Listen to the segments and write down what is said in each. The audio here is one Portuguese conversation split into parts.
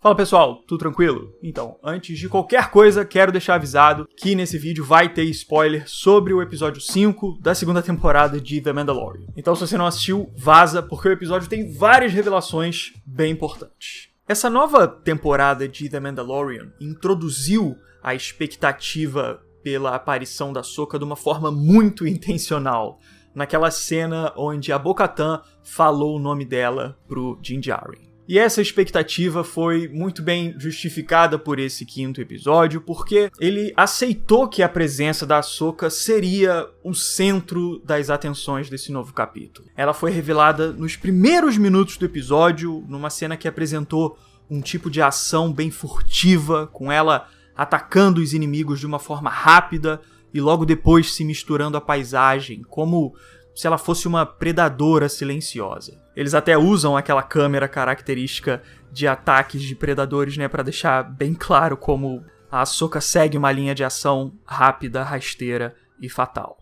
Fala pessoal, tudo tranquilo? Então, antes de qualquer coisa, quero deixar avisado que nesse vídeo vai ter spoiler sobre o episódio 5 da segunda temporada de The Mandalorian. Então, se você não assistiu, vaza, porque o episódio tem várias revelações bem importantes. Essa nova temporada de The Mandalorian introduziu a expectativa pela aparição da Ahsoka de uma forma muito intencional, naquela cena onde a Bo-Katan falou o nome dela pro Din Djarin. E essa expectativa foi muito bem justificada por esse quinto episódio, porque ele aceitou que a presença da Ahsoka seria o centro das atenções desse novo capítulo. Ela foi revelada nos primeiros minutos do episódio, numa cena que apresentou um tipo de ação bem furtiva, com ela atacando os inimigos de uma forma rápida e logo depois se misturando à paisagem, como se ela fosse uma predadora silenciosa. Eles até usam aquela câmera característica de ataques de predadores, né, para deixar bem claro como a Ahsoka segue uma linha de ação rápida, rasteira e fatal.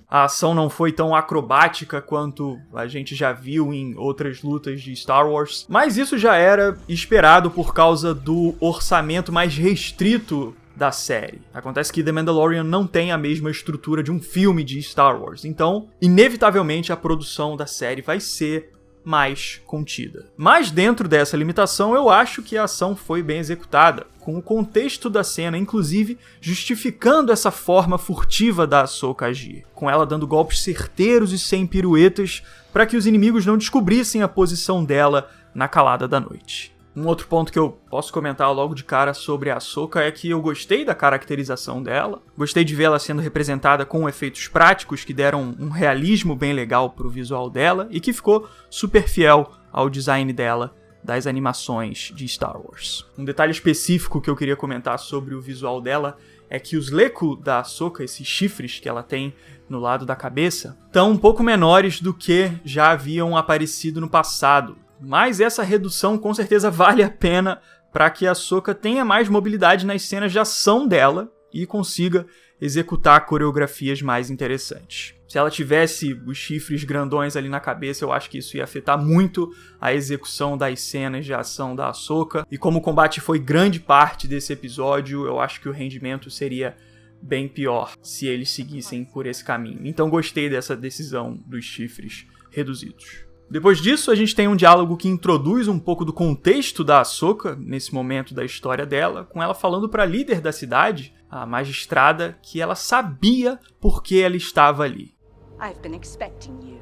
A ação não foi tão acrobática quanto a gente já viu em outras lutas de Star Wars, mas isso já era esperado por causa do orçamento mais restrito da série. Acontece que The Mandalorian não tem a mesma estrutura de um filme de Star Wars, então, inevitavelmente, a produção da série vai ser mais contida. Mas dentro dessa limitação, eu acho que a ação foi bem executada, com o contexto da cena, inclusive, justificando essa forma furtiva da Ahsoka agir, com ela dando golpes certeiros e sem piruetas para que os inimigos não descobrissem a posição dela na calada da noite. Um outro ponto que eu posso comentar logo de cara sobre a Ahsoka é que eu gostei da caracterização dela, gostei de vê-la sendo representada com efeitos práticos que deram um realismo bem legal pro visual dela e que ficou super fiel ao design dela das animações de Star Wars. Um detalhe específico que eu queria comentar sobre o visual dela é que os leku da Ahsoka, esses chifres que ela tem no lado da cabeça, estão um pouco menores do que já haviam aparecido no passado. Mas essa redução com certeza vale a pena para que a Ahsoka tenha mais mobilidade nas cenas de ação dela e consiga executar coreografias mais interessantes. Se ela tivesse os chifres grandões ali na cabeça, eu acho que isso ia afetar muito a execução das cenas de ação da Ahsoka. E como o combate foi grande parte desse episódio, eu acho que o rendimento seria bem pior se eles seguissem por esse caminho. Então gostei dessa decisão dos chifres reduzidos. Depois disso, a gente tem um diálogo que introduz um pouco do contexto da Ahsoka, nesse momento da história dela, com ela falando para a líder da cidade, a magistrada, que ela sabia por que ela estava ali. I've been expecting you.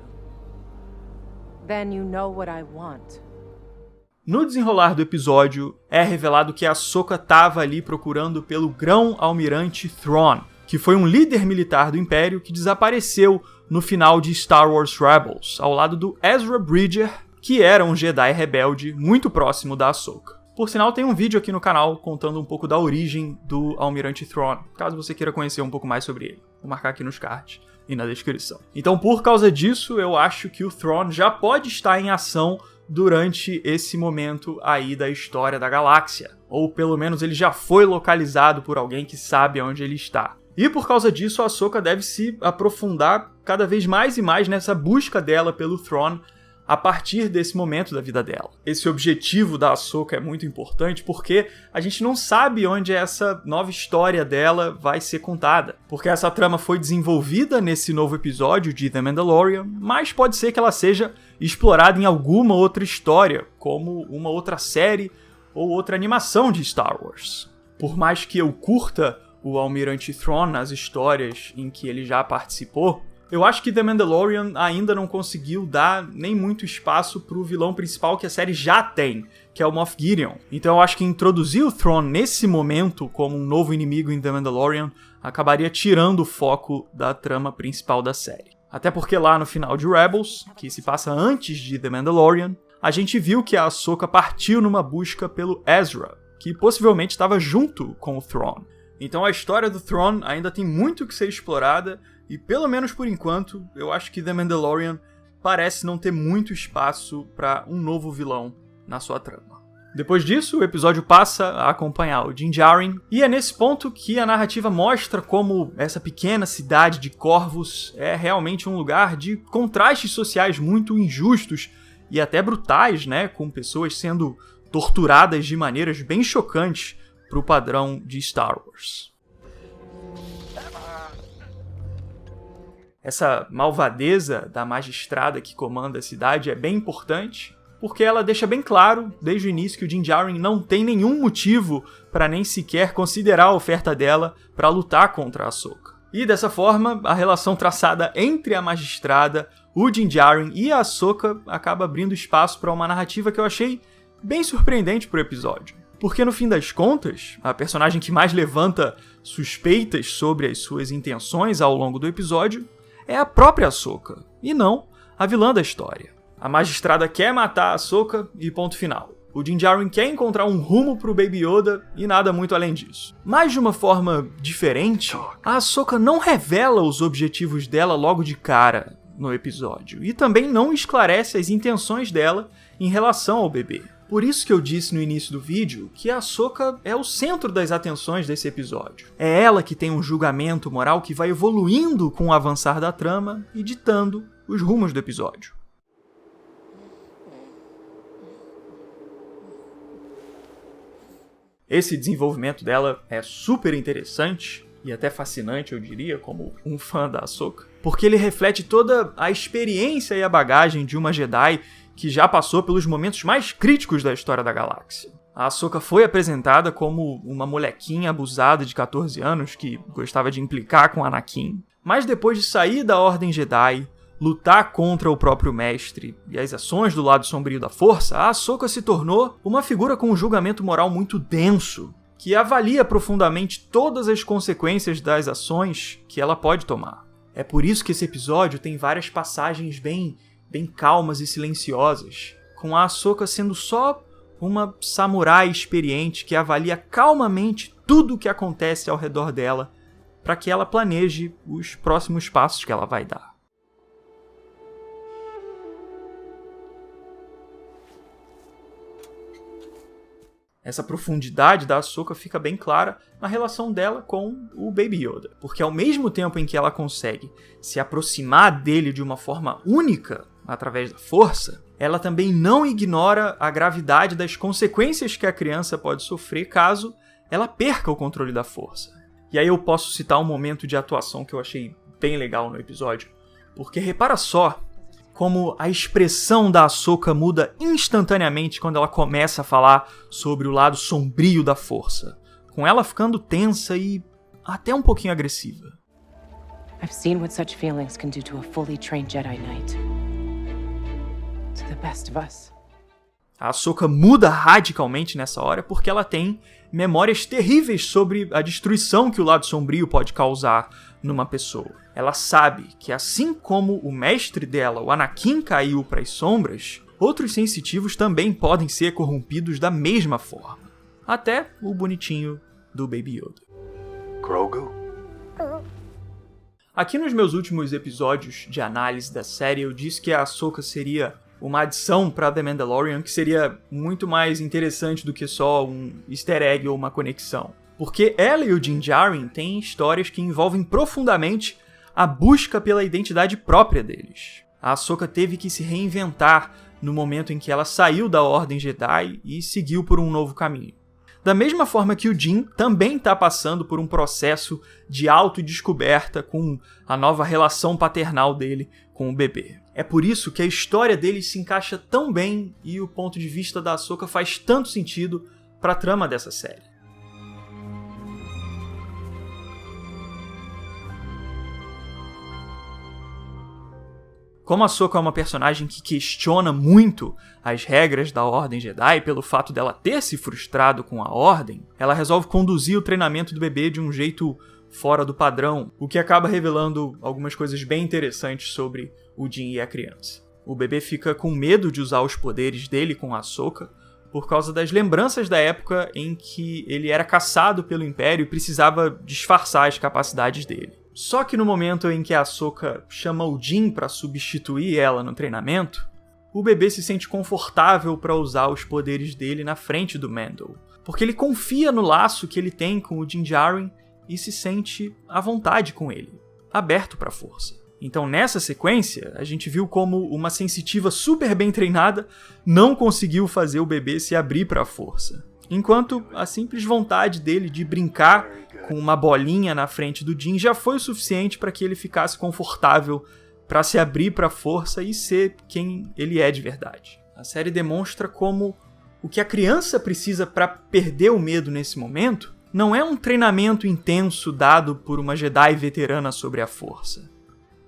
Then you know what I want. No desenrolar do episódio, é revelado que a Ahsoka estava ali procurando pelo Grão-Almirante Thrawn, que foi um líder militar do Império que desapareceu no final de Star Wars Rebels, ao lado do Ezra Bridger, que era um Jedi rebelde muito próximo da Ahsoka. Por sinal, tem um vídeo aqui no canal contando um pouco da origem do Almirante Thrawn, caso você queira conhecer um pouco mais sobre ele. Vou marcar aqui nos cards e na descrição. Então, por causa disso, eu acho que o Thrawn já pode estar em ação durante esse momento aí da história da galáxia. Ou pelo menos ele já foi localizado por alguém que sabe onde ele está. E por causa disso, a Ahsoka deve se aprofundar cada vez mais e mais nessa busca dela pelo Thrawn a partir desse momento da vida dela. Esse objetivo da Ahsoka é muito importante porque a gente não sabe onde essa nova história dela vai ser contada. Porque essa trama foi desenvolvida nesse novo episódio de The Mandalorian, mas pode ser que ela seja explorada em alguma outra história, como uma outra série ou outra animação de Star Wars. Por mais que eu curta o Almirante Thrawn nas histórias em que ele já participou, eu acho que The Mandalorian ainda não conseguiu dar nem muito espaço pro vilão principal que a série já tem, que é o Moff Gideon. Então eu acho que introduzir o Thrawn nesse momento como um novo inimigo em The Mandalorian acabaria tirando o foco da trama principal da série. Até porque lá no final de Rebels, que se passa antes de The Mandalorian, a gente viu que a Ahsoka partiu numa busca pelo Ezra, que possivelmente estava junto com o Thrawn. Então a história do Thrawn ainda tem muito que ser explorada e, pelo menos por enquanto, eu acho que The Mandalorian parece não ter muito espaço para um novo vilão na sua trama. Depois disso, o episódio passa a acompanhar o Din Djarin, e é nesse ponto que a narrativa mostra como essa pequena cidade de Corvus é realmente um lugar de contrastes sociais muito injustos e até brutais, né, com pessoas sendo torturadas de maneiras bem chocantes para o padrão de Star Wars. Essa malvadeza da magistrada que comanda a cidade é bem importante, porque ela deixa bem claro, desde o início, que o Din Djarin não tem nenhum motivo para nem sequer considerar a oferta dela para lutar contra a Ahsoka. E dessa forma, a relação traçada entre a magistrada, o Din Djarin e a Ahsoka acaba abrindo espaço para uma narrativa que eu achei bem surpreendente pro episódio. Porque no fim das contas, a personagem que mais levanta suspeitas sobre as suas intenções ao longo do episódio é a própria Ahsoka, e não a vilã da história. A magistrada quer matar a Ahsoka e ponto final. O Din Djarin quer encontrar um rumo pro Baby Yoda e nada muito além disso. Mas de uma forma diferente, a Ahsoka não revela os objetivos dela logo de cara no episódio, e também não esclarece as intenções dela em relação ao bebê. Por isso que eu disse no início do vídeo que a Ahsoka é o centro das atenções desse episódio. É ela que tem um julgamento moral que vai evoluindo com o avançar da trama e ditando os rumos do episódio. Esse desenvolvimento dela é super interessante e até fascinante, eu diria, como um fã da Ahsoka, porque ele reflete toda a experiência e a bagagem de uma Jedi que já passou pelos momentos mais críticos da história da galáxia. A Ahsoka foi apresentada como uma molequinha abusada de 14 anos que gostava de implicar com Anakin, mas depois de sair da Ordem Jedi, lutar contra o próprio mestre e as ações do lado sombrio da força, a Ahsoka se tornou uma figura com um julgamento moral muito denso, que avalia profundamente todas as consequências das ações que ela pode tomar. É por isso que esse episódio tem várias passagens bem calmas e silenciosas, com a Ahsoka sendo só uma samurai experiente que avalia calmamente tudo o que acontece ao redor dela para que ela planeje os próximos passos que ela vai dar. Essa profundidade da Ahsoka fica bem clara na relação dela com o Baby Yoda, porque ao mesmo tempo em que ela consegue se aproximar dele de uma forma única, através da força, ela também não ignora a gravidade das consequências que a criança pode sofrer caso ela perca o controle da força. E aí eu posso citar um momento de atuação que eu achei bem legal no episódio, porque repara só como a expressão da Ahsoka muda instantaneamente quando ela começa a falar sobre o lado sombrio da força, com ela ficando tensa e até um pouquinho agressiva. I've seen what such feelings can do to a fully trained Jedi Knight. To the best of us. A Ahsoka muda radicalmente nessa hora porque ela tem memórias terríveis sobre a destruição que o lado sombrio pode causar numa pessoa. Ela sabe que assim como o mestre dela, o Anakin, caiu para as sombras, outros sensitivos também podem ser corrompidos da mesma forma. Até o bonitinho do Baby Yoda. Grogu? Aqui nos meus últimos episódios de análise da série, eu disse que a Ahsoka seria uma adição para The Mandalorian que seria muito mais interessante do que só um easter egg ou uma conexão. Porque ela e o Din Djarin têm histórias que envolvem profundamente a busca pela identidade própria deles. A Ahsoka teve que se reinventar no momento em que ela saiu da Ordem Jedi e seguiu por um novo caminho. Da mesma forma que o Din também está passando por um processo de autodescoberta com a nova relação paternal dele com o bebê. É por isso que a história dele se encaixa tão bem e o ponto de vista da Ahsoka faz tanto sentido para a trama dessa série. Como a Ahsoka é uma personagem que questiona muito as regras da Ordem Jedi pelo fato dela ter se frustrado com a Ordem, ela resolve conduzir o treinamento do bebê de um jeito fora do padrão, o que acaba revelando algumas coisas bem interessantes sobre o Din e a criança. O bebê fica com medo de usar os poderes dele com a Ahsoka por causa das lembranças da época em que ele era caçado pelo Império e precisava disfarçar as capacidades dele. Só que no momento em que a Ahsoka chama o Din para substituir ela no treinamento, o bebê se sente confortável para usar os poderes dele na frente do Mando, porque ele confia no laço que ele tem com o Din Djarin e se sente à vontade com ele, aberto para a força. Então nessa sequência, a gente viu como uma sensitiva super bem treinada não conseguiu fazer o bebê se abrir para a força. Enquanto a simples vontade dele de brincar com uma bolinha na frente do Jin já foi o suficiente para que ele ficasse confortável para se abrir para a força e ser quem ele é de verdade. A série demonstra como o que a criança precisa para perder o medo nesse momento não é um treinamento intenso dado por uma Jedi veterana sobre a força,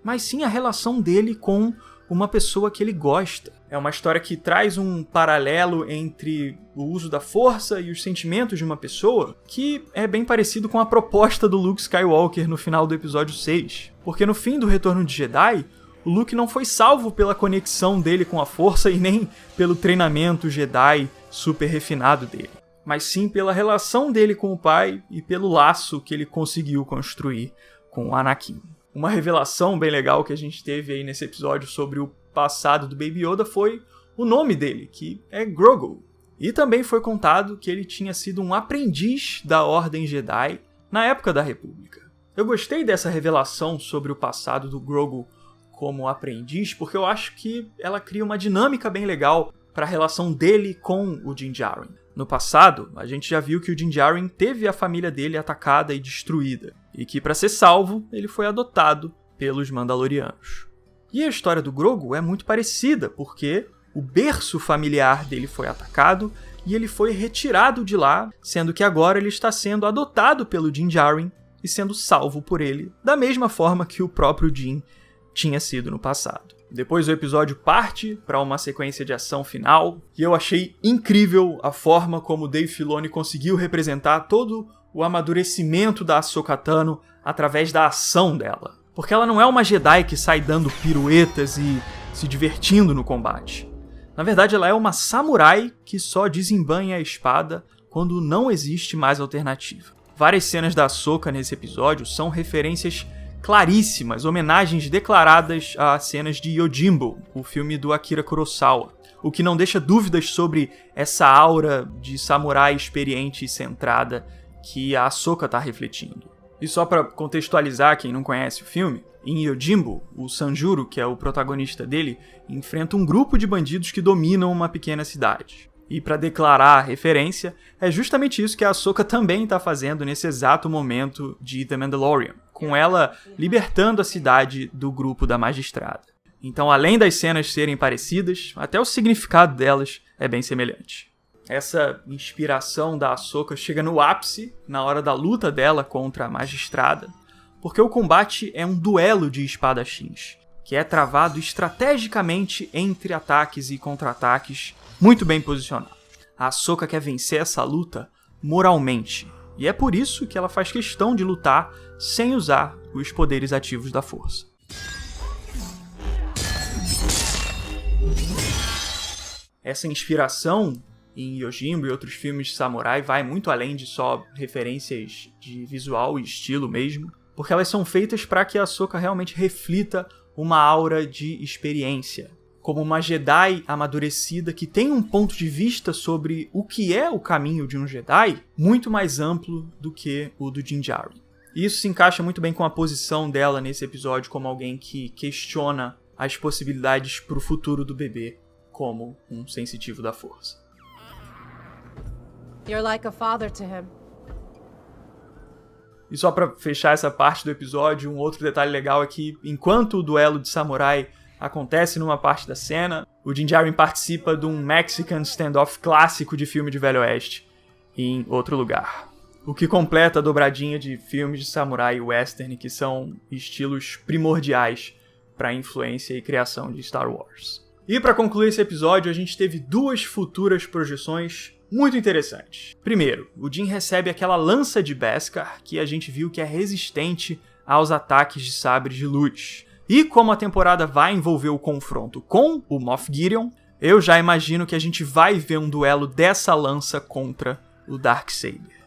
mas sim a relação dele com uma pessoa que ele gosta. É uma história que traz um paralelo entre o uso da força e os sentimentos de uma pessoa que é bem parecido com a proposta do Luke Skywalker no final do episódio 6. Porque no fim do Retorno de Jedi, o Luke não foi salvo pela conexão dele com a força e nem pelo treinamento Jedi super refinado dele, mas sim pela relação dele com o pai e pelo laço que ele conseguiu construir com o Anakin. Uma revelação bem legal que a gente teve aí nesse episódio sobre o passado do Baby Yoda foi o nome dele, que é Grogu. E também foi contado que ele tinha sido um aprendiz da Ordem Jedi na época da República. Eu gostei dessa revelação sobre o passado do Grogu como aprendiz, porque eu acho que ela cria uma dinâmica bem legal para a relação dele com o Din Djarin. No passado, a gente já viu que o Din Djarin teve a família dele atacada e destruída, e que para ser salvo, ele foi adotado pelos Mandalorianos. E a história do Grogu é muito parecida, porque o berço familiar dele foi atacado e ele foi retirado de lá, sendo que agora ele está sendo adotado pelo Din Djarin e sendo salvo por ele, da mesma forma que o próprio Din tinha sido no passado. Depois o episódio parte para uma sequência de ação final, e eu achei incrível a forma como Dave Filoni conseguiu representar todo o amadurecimento da Ahsoka Tano através da ação dela. Porque ela não é uma Jedi que sai dando piruetas e se divertindo no combate. Na verdade, ela é uma samurai que só desembanha a espada quando não existe mais alternativa. Várias cenas da Ahsoka nesse episódio são referências claríssimas, homenagens declaradas a cenas de Yojimbo, o filme do Akira Kurosawa, o que não deixa dúvidas sobre essa aura de samurai experiente e centrada que a Ahsoka está refletindo. E só para contextualizar quem não conhece o filme, em Yojimbo, o Sanjuro, que é o protagonista dele, enfrenta um grupo de bandidos que dominam uma pequena cidade. E para declarar a referência, é justamente isso que a Ahsoka também está fazendo nesse exato momento de The Mandalorian, com ela libertando a cidade do grupo da magistrada. Então, além das cenas serem parecidas, até o significado delas é bem semelhante. Essa inspiração da Ahsoka chega no ápice na hora da luta dela contra a magistrada, porque o combate é um duelo de espadachins, que é travado estrategicamente entre ataques e contra-ataques muito bem posicionados. A Ahsoka quer vencer essa luta moralmente, e é por isso que ela faz questão de lutar sem usar os poderes ativos da força. Essa inspiração em Yojimbo e outros filmes de samurai vai muito além de só referências de visual e estilo mesmo, porque elas são feitas para que a Ahsoka realmente reflita uma aura de experiência, como uma Jedi amadurecida que tem um ponto de vista sobre o que é o caminho de um Jedi muito mais amplo do que o do Din Djarin. Isso se encaixa muito bem com a posição dela nesse episódio como alguém que questiona as possibilidades para o futuro do bebê como um sensitivo da força. You're like a father to him. E só pra fechar essa parte do episódio, um outro detalhe legal é que, enquanto o duelo de samurai acontece numa parte da cena, o Din Djarin participa de um Mexican standoff clássico de filme de Velho Oeste, em outro lugar. O que completa a dobradinha de filmes de samurai e western, que são estilos primordiais para a influência e criação de Star Wars. E para concluir esse episódio, a gente teve duas futuras projeções muito interessantes. Primeiro, o Din recebe aquela lança de Beskar que a gente viu que é resistente aos ataques de sabres de luz. E como a temporada vai envolver o confronto com o Moff Gideon, eu já imagino que a gente vai ver um duelo dessa lança contra o Darksaber.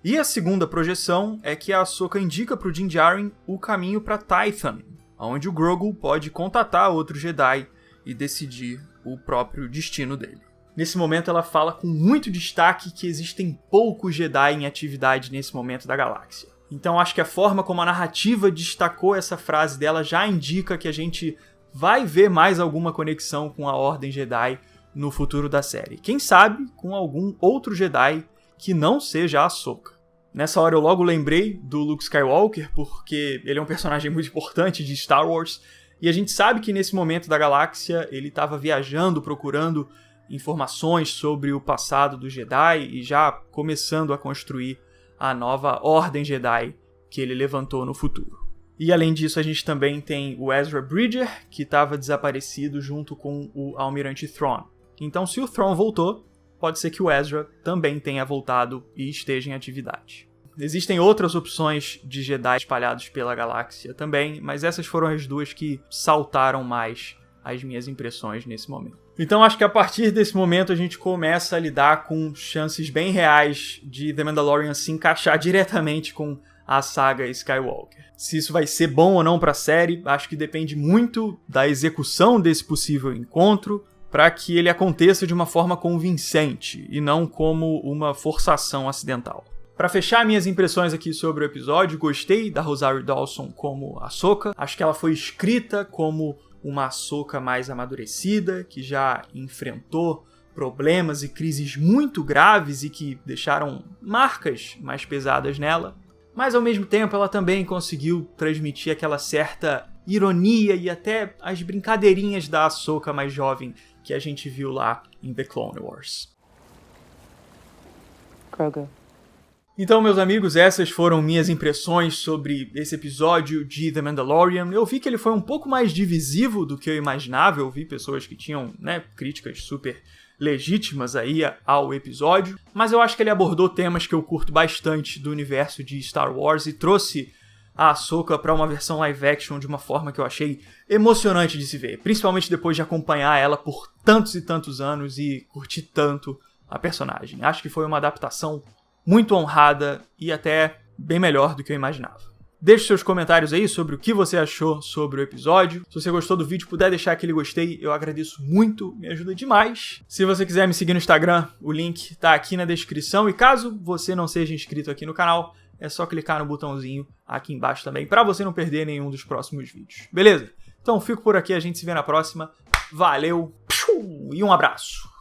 E a segunda projeção é que a Ahsoka indica para o Din Djarin o caminho para Tython, onde o Grogu pode contatar outro Jedi e decidir o próprio destino dele. Nesse momento ela fala com muito destaque que existem poucos Jedi em atividade nesse momento da galáxia. Então acho que a forma como a narrativa destacou essa frase dela já indica que a gente vai ver mais alguma conexão com a Ordem Jedi no futuro da série. Quem sabe com algum outro Jedi que não seja a Ahsoka. Nessa hora eu logo lembrei do Luke Skywalker, porque ele é um personagem muito importante de Star Wars, e a gente sabe que nesse momento da galáxia ele estava viajando, procurando informações sobre o passado do Jedi e já começando a construir a nova Ordem Jedi que ele levantou no futuro. E além disso a gente também tem o Ezra Bridger, que estava desaparecido junto com o Almirante Thrawn. Então se o Thrawn voltou, pode ser que o Ezra também tenha voltado e esteja em atividade. Existem outras opções de Jedi espalhados pela galáxia também, mas essas foram as duas que saltaram mais as minhas impressões nesse momento. Então acho que a partir desse momento a gente começa a lidar com chances bem reais de The Mandalorian se encaixar diretamente com a saga Skywalker. Se isso vai ser bom ou não para a série, acho que depende muito da execução desse possível encontro para que ele aconteça de uma forma convincente e não como uma forçação acidental. Para fechar minhas impressões aqui sobre o episódio, gostei da Rosario Dawson como Ahsoka. Acho que ela foi escrita como uma Ahsoka mais amadurecida, que já enfrentou problemas e crises muito graves e que deixaram marcas mais pesadas nela. Mas ao mesmo tempo ela também conseguiu transmitir aquela certa ironia e até as brincadeirinhas da Ahsoka mais jovem que a gente viu lá em The Clone Wars. Grogu. Então, meus amigos, essas foram minhas impressões sobre esse episódio de The Mandalorian. Eu vi que ele foi um pouco mais divisivo do que eu imaginava. Eu vi pessoas que tinham, críticas super legítimas aí ao episódio. Mas eu acho que ele abordou temas que eu curto bastante do universo de Star Wars e trouxe a Ahsoka para uma versão live action de uma forma que eu achei emocionante de se ver. Principalmente depois de acompanhar ela por tantos e tantos anos e curtir tanto a personagem. Acho que foi uma adaptação muito honrada e até bem melhor do que eu imaginava. Deixe seus comentários aí sobre o que você achou sobre o episódio. Se você gostou do vídeo, puder deixar aquele gostei, eu agradeço muito, me ajuda demais. Se você quiser me seguir no Instagram, o link tá aqui na descrição. E caso você não seja inscrito aqui no canal, é só clicar no botãozinho aqui embaixo também, para você não perder nenhum dos próximos vídeos. Beleza? Então fico por aqui, a gente se vê na próxima. Valeu e um abraço!